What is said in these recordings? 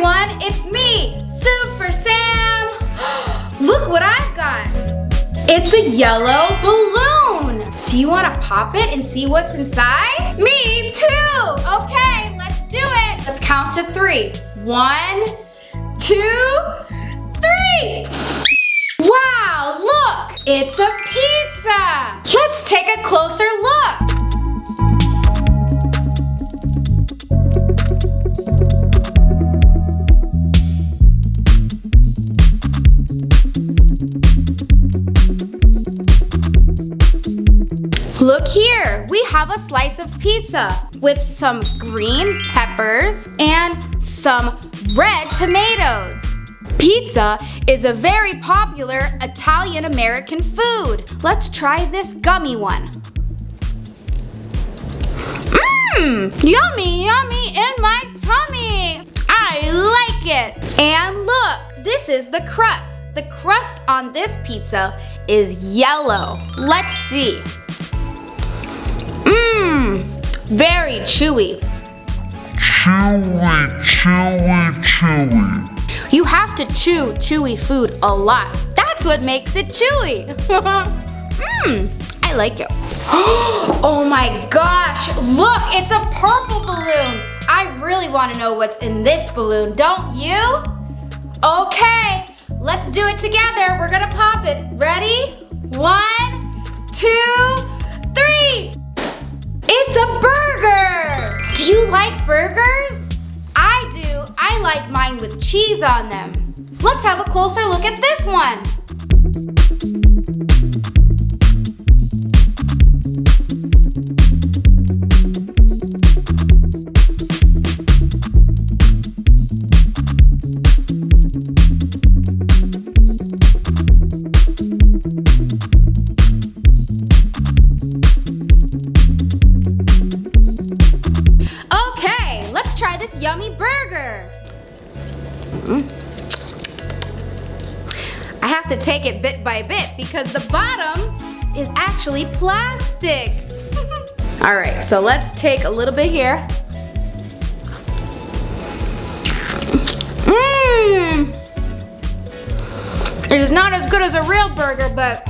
everyone, it's me, Super Sam. Look what I've got. It's a yellow balloon. Do you want to pop it and see what's inside? Me too. Okay, let's do it. Let's count to 3. 1, 2, 3. Wow, look, it's a pizza. Let's take a closer look. Look here, we have a slice of pizza with some green peppers and some red tomatoes. Pizza is a very popular Italian-American food. Let's try this gummy one. Yummy, yummy in my tummy. I like it. And look, this is the crust. The crust on this pizza is yellow. Let's see. Very chewy. Chewy. You have to chew chewy food a lot. That's what makes it chewy. I like it. Oh my gosh, look, it's a purple balloon. I really want to know what's in this balloon, don't you? Okay, let's do it together. We're gonna pop it. Ready? 1, 2, 3. It's a burger! Do you like burgers? I do. I like mine with cheese on them. Let's have a closer look at this one. Yummy burger. I have to take it bit by bit because the bottom is actually plastic. All right, so let's take a little bit here. It's not as good as a real burger, but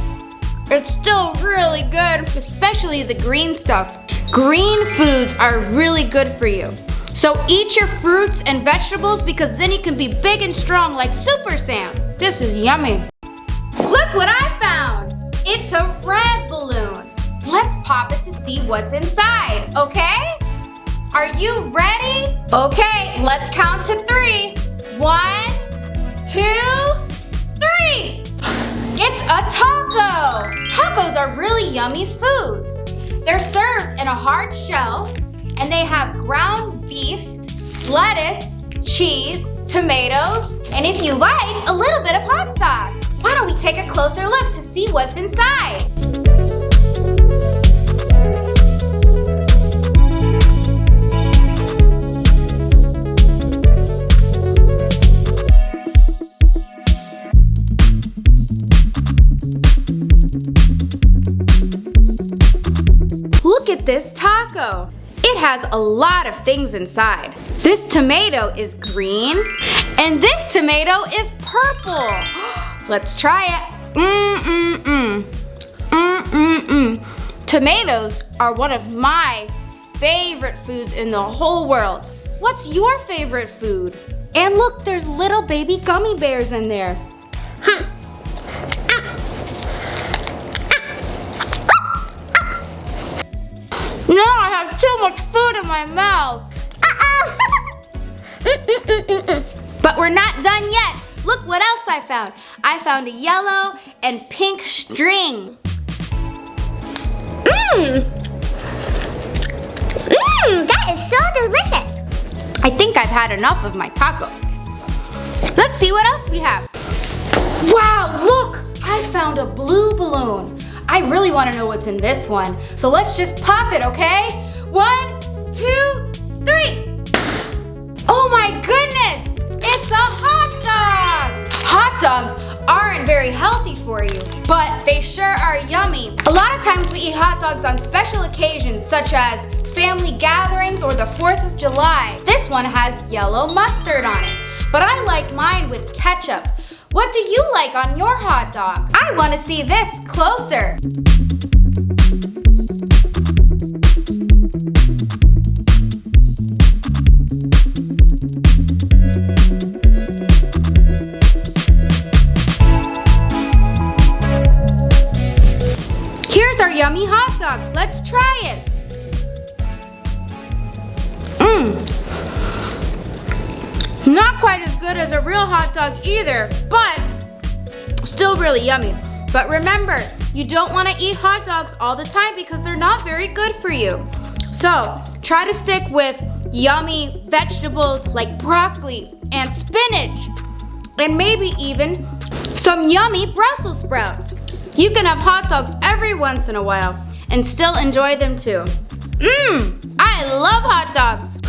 it's still really good, especially the green stuff. Green foods are really good for you. So eat your fruits and vegetables because then you can be big and strong like Super Sam. This is yummy. Look what I found. It's a red balloon. Let's pop it to see what's inside, okay? Are you ready? Okay, let's count to 3. 1, 2, 3. It's a taco. Tacos are really yummy foods. They're served in a hard shell and they have ground beef, lettuce, cheese, tomatoes, and if you like, a little bit of hot sauce. Why don't we take a closer look to see what's inside? Look at this taco. It has a lot of things inside. This tomato is green, and this tomato is purple. Let's try it. Tomatoes are one of my favorite foods in the whole world. What's your favorite food? And look, there's little baby gummy bears in there. Now I have too much food in my mouth. But we're not done yet. Look what else I found. I found a yellow and pink string. That is so delicious. I think I've had enough of my taco. Let's see what else we have. Wow, look, I found a blue balloon. I really want to know what's in this one. So let's just pop it, okay? 1, 2, 3. Oh my goodness, it's a hot dog. Hot dogs aren't very healthy for you, but they sure are yummy. A lot of times we eat hot dogs on special occasions such as family gatherings or the 4th of July. This one has yellow mustard on it. but I like mine with ketchup. What do you like on your hot dog? I want to see this closer. Here's our yummy hot dog. Let's try it. Not quite as good as a real hot dog either, but still really yummy. But remember, you don't want to eat hot dogs all the time because they're not very good for you. So try to stick with yummy vegetables like broccoli and spinach, and maybe even some yummy Brussels sprouts. You can have hot dogs every once in a while and still enjoy them too. I love hot dogs.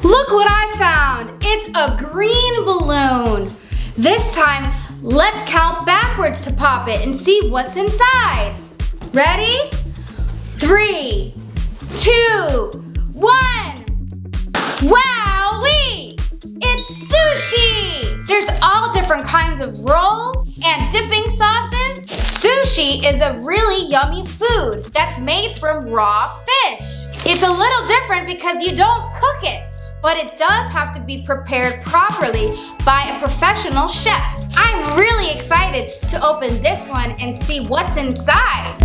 Look what I found. It's a green balloon. This time, let's count backwards to pop it and see what's inside. Ready? 3, 2, 1. Wowee! It's sushi! There's all different kinds of rolls and dipping sauces. Sushi is a really yummy food that's made from raw fish. It's a little different because you don't cook it, but it does have to be prepared properly by a professional chef. I'm really excited to open this one and see what's inside.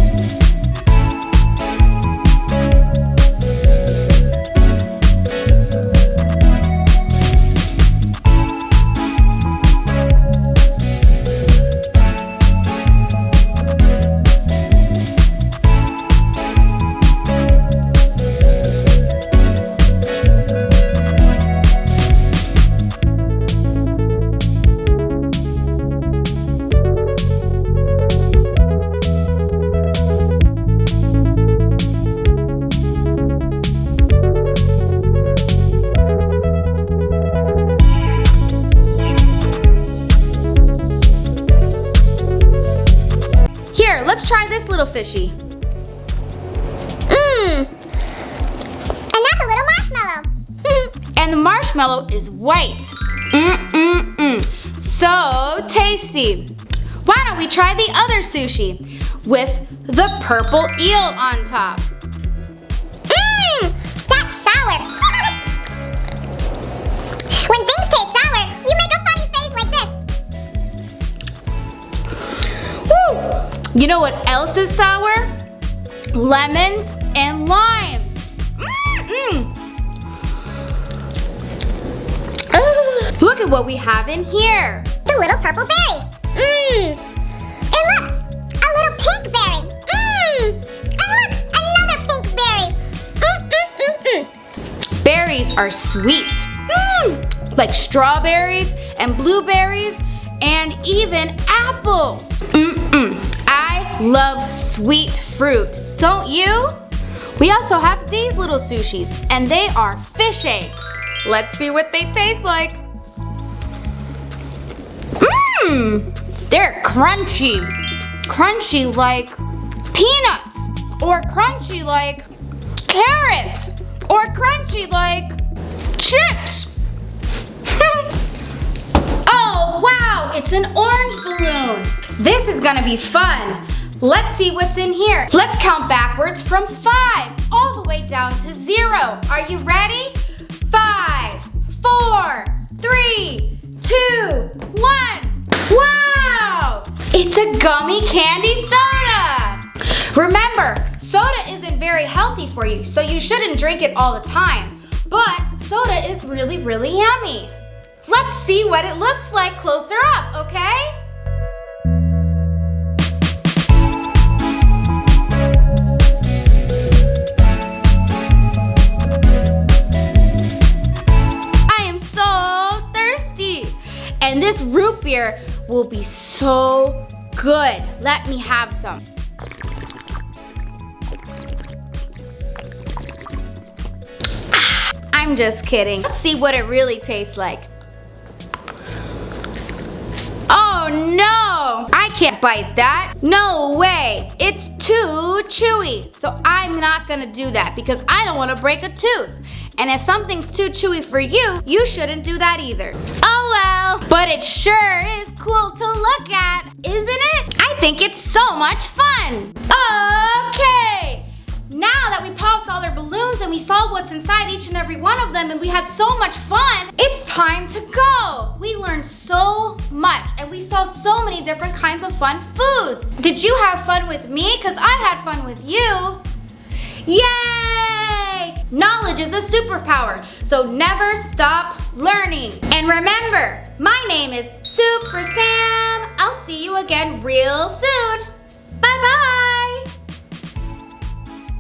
Let's try this little fishy. And that's a little marshmallow. And the marshmallow is white. So tasty. Why don't we try the other sushi with the purple eel on top? That's sour. When things taste sour, you make a funny face like this. Woo! You know what else is sour? Lemons and limes. Look at what we have in here. The little purple berry. And look, a little pink berry. And look, another pink berry. Berries are sweet. Like strawberries and blueberries and even apples. I love sweet fruit, don't you? We also have these little sushis, and they are fish eggs. Let's see what they taste like. They're crunchy. Crunchy like peanuts, or crunchy like carrots, or crunchy like chips. Oh, wow, it's an orange balloon. This is gonna be fun. Let's see what's in here. Let's count backwards from 5 all the way down to 0. Are you ready? 5, 4, 3, 2, 1. Wow! It's a gummy candy soda. Remember, soda isn't very healthy for you, so you shouldn't drink it all the time. But soda is really, really yummy. Let's see what it looks like closer up, okay? And this root beer will be so good. Let me have some. I'm just kidding. Let's see what it really tastes like. Oh no, I can't bite that. No way, it's too chewy. So I'm not gonna do that because I don't wanna break a tooth. And if something's too chewy for you, you shouldn't do that either. Oh well. it sure is cool to look at, isn't it? I think it's so much fun. Okay, now that we popped all our balloons and we saw what's inside each and every one of them and we had so much fun, it's time to go. We learned so much and we saw so many different kinds of fun foods. Did you have fun with me? Because I had fun with you. Yay! Knowledge is a superpower, so never stop learning. And remember, my name is Super Sam. I'll see you again real soon.